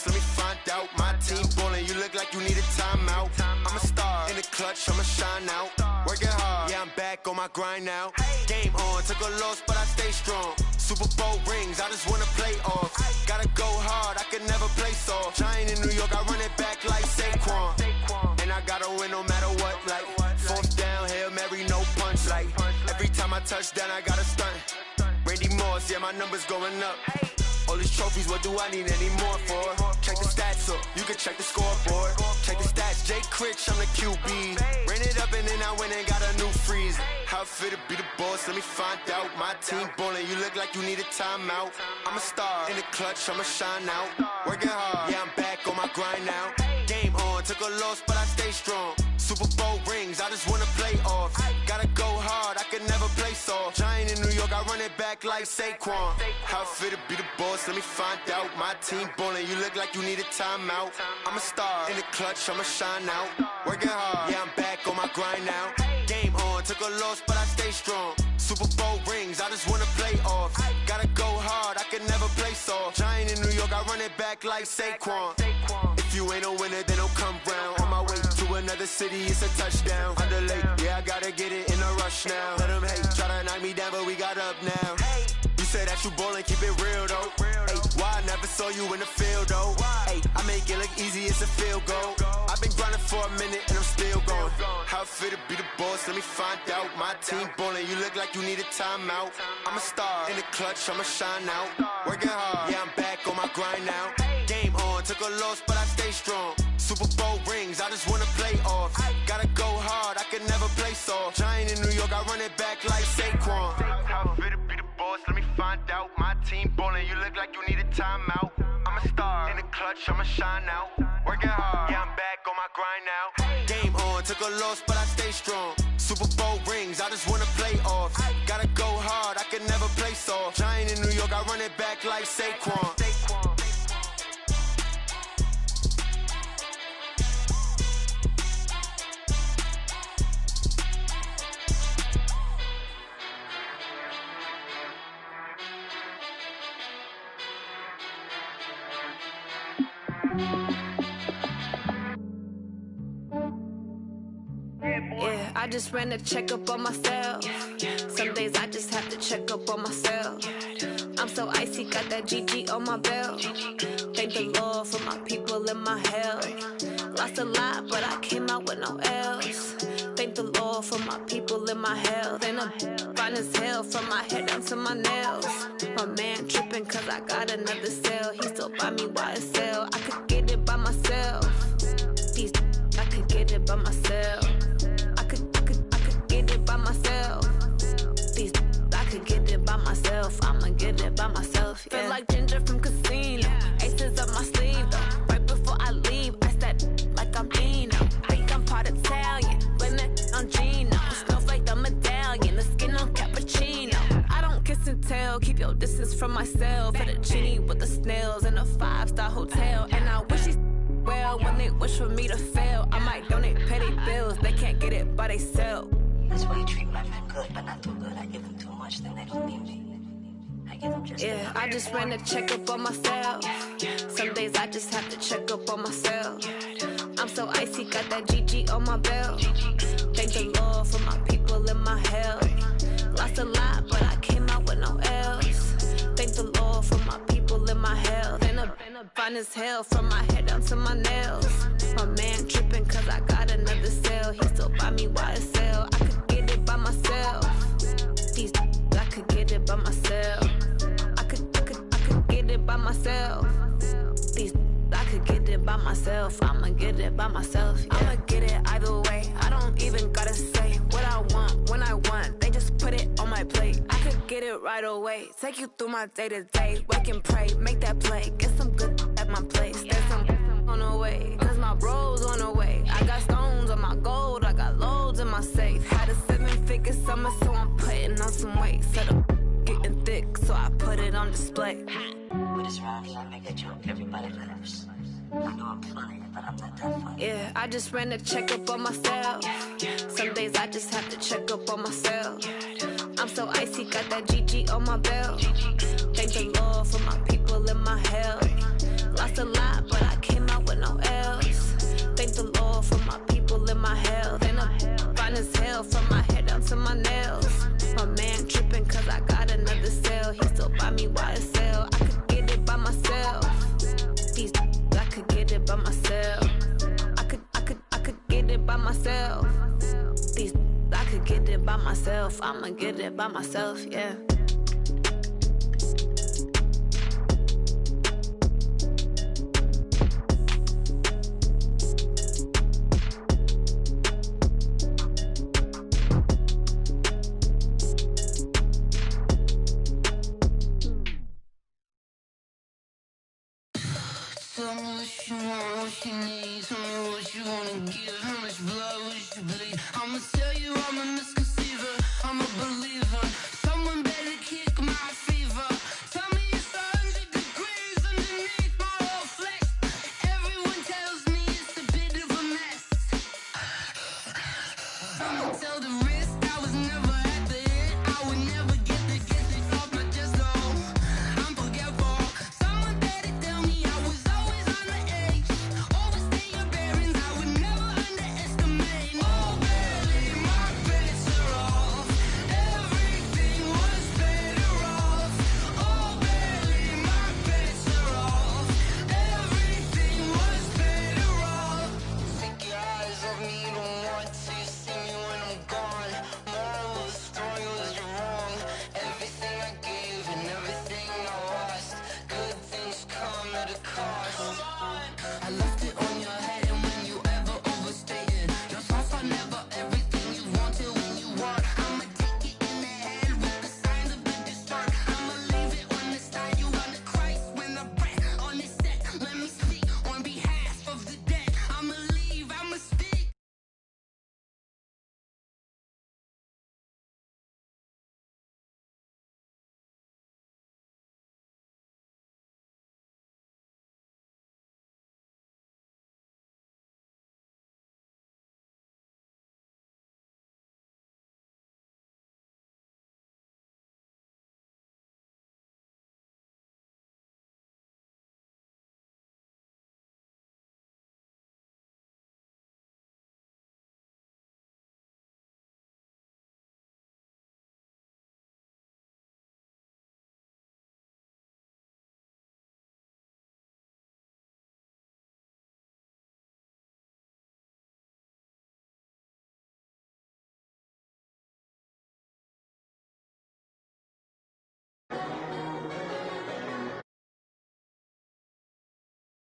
Let me find out. My team ballin', you look like you need a timeout. I'm a star in the clutch, I'ma shine out. Working hard, yeah, I'm back on my grind now. Game on, took a loss, but I stay strong. Super Bowl rings, I just wanna play off. Gotta go hard, I can never play soft. Giant in New York, I run it back like Saquon. And I gotta win no matter what, like 4th down, Hail Mary, no punch. Like every time I touch down, I gotta stunt. Randy Moss, yeah, my numbers going up. All these trophies, what do I need any more for? Check the stats up, you can check the scoreboard. Check the stats, Jay Critch, I'm the QB. Ran it up and then I went and got a new freeze. How it feel to be the boss, let me find out. My team ballin', you look like you need a timeout. I'm a star in the clutch, I'ma shine out. Working hard, yeah, I'm back on my grind now. Game on, took a loss, but I stay strong. Super Bowl rings, I just wanna play off. Gotta go hard, I can never play soft. Giant in New York, I run it back like Saquon. How it feel to be the boss, let me find out. My team ballin', you look like you need a timeout. I'm a star in the clutch, I'ma shine out. Working hard, yeah, I'm back on my grind now. Game on, took a loss, but I stay strong. Super Bowl rings, I just wanna play off. Gotta go hard, I can never play soft. Giant in New York, I run it back like Saquon. If you ain't a winner, then don't come round. On my way to another city, it's a touchdown. Underlay, yeah, I gotta get it in a rush now. Let them hate, try to knock me down, but we got up now. You say that you ballin', keep it real though. Ay, why I never saw you in the field though? Ay, I make it look easy, it's a field goal. I've been grinding for a minute and I'm still going. How it feel to be the boss, let me find out. My team ballin', you look like you need a timeout. I'm a star, in the clutch, I'ma shine out. Working hard, yeah, I'm back on my grind now. Game on, took a loss, but I stay strong. Super Bowl rings, I just wanna play off. Gotta go hard, I can never play soft. Giant in New York, I run it back like Saquon. How it feel to be the boss, let me find out. My team ballin', you look like you need a timeout. I'm a star, in the clutch, I'ma shine out. Working hard, yeah, I'm back on my grind now. Game on, took a loss, but I stay strong. Super Bowl rings, I just wanna play off. Gotta go hard, I can never play soft. Giant in New York, I run it back like Saquon.
Yeah, I just ran a checkup on myself. Some days I just have to check up on myself. I'm so icy, got that GG on my belt. Thank the Lord for my people in my health. Lost a lot, but I came out with no else. Thank the Lord for my people in my health. And I'm fine as hell from my head down to my nails. My man tripping cause I got another cell. He still buy me YSL. I could get it by myself. These I could get it by myself. I could get it by myself. These I could get it by myself. I'ma get it by myself. Yeah. Feel like Ginger from Casino. Aces up my sleeve though. Right before I leave, I said like I'm Dino. Think I'm part Italian. Blame it on Gino. Snowflake the medallion. The skin on cappuccino. I don't kiss and tell. Keep your distance from myself. Fettuccine with the snails in a 5-star hotel. And I wish well, when they wish for me to fail, I might donate petty bills. They can't get it by they sell.
That's why you treat my men good, but not too good. I give them too much, then they don't need me. I give them just
yeah, I just ran a checkup on myself. Some days I just have to check up on myself. I'm so icy, got that GG on my belt. Thank the Lord for my people in my health. Lost a lot, but I came out with no else. Thank the Lord for my people in my health. And I'm fine as hell from my head down to my nails. My man tripping cause I got another cell. He still buy me YSL. I could get it by myself. These I could get it by myself. I could get it by myself. These I could get it by myself. I'ma get it by myself. Yeah. I'ma get it either way. I don't even gotta say what I want when I want. They just put it on my plate. I could get it right away. Take you through my day to day. Wake and pray, make that play. Get some good at my place. There's some on the way. Cause my bro's on the way. I got stones on my gold. I got loads in my safe. Had a 7-figure summer, so I'm putting on some weight. Set up getting thick, so I put it on display.
With this round here, I make a joke, everybody laughs. I know I'm funny, but I'm not that funny.
Yeah, I just ran a checkup on myself. Some days I just have to check up on myself. I'm so icy, got that GG on my belt. Thank the Lord for my people in my health. Lost a lot, but I came out with no else. Thank the Lord for my people in my health. And I'm fine as hell from my head down to my nails. My man tripping cause I got another cell. He still buy me YSL. I could get it by myself. These I could get it by myself. I could get it by myself. These I could get it by myself. I'ma get it by myself, yeah.
Tell me what you want, what you need. Tell me what you wanna give. How much blood would you bleed? I'ma tell you I'm a misconceiver. I'm a believer. Someone better kick my fever. Tell me it's 100 degrees underneath my whole flesh. Everyone tells me it's a bit of a mess. I'ma tell the risk I was never at the end. I would never get the off my chest, though. I'm forgetful. Someone better tell me I was always on the edge. Overstay your bearings, I would never understand. left it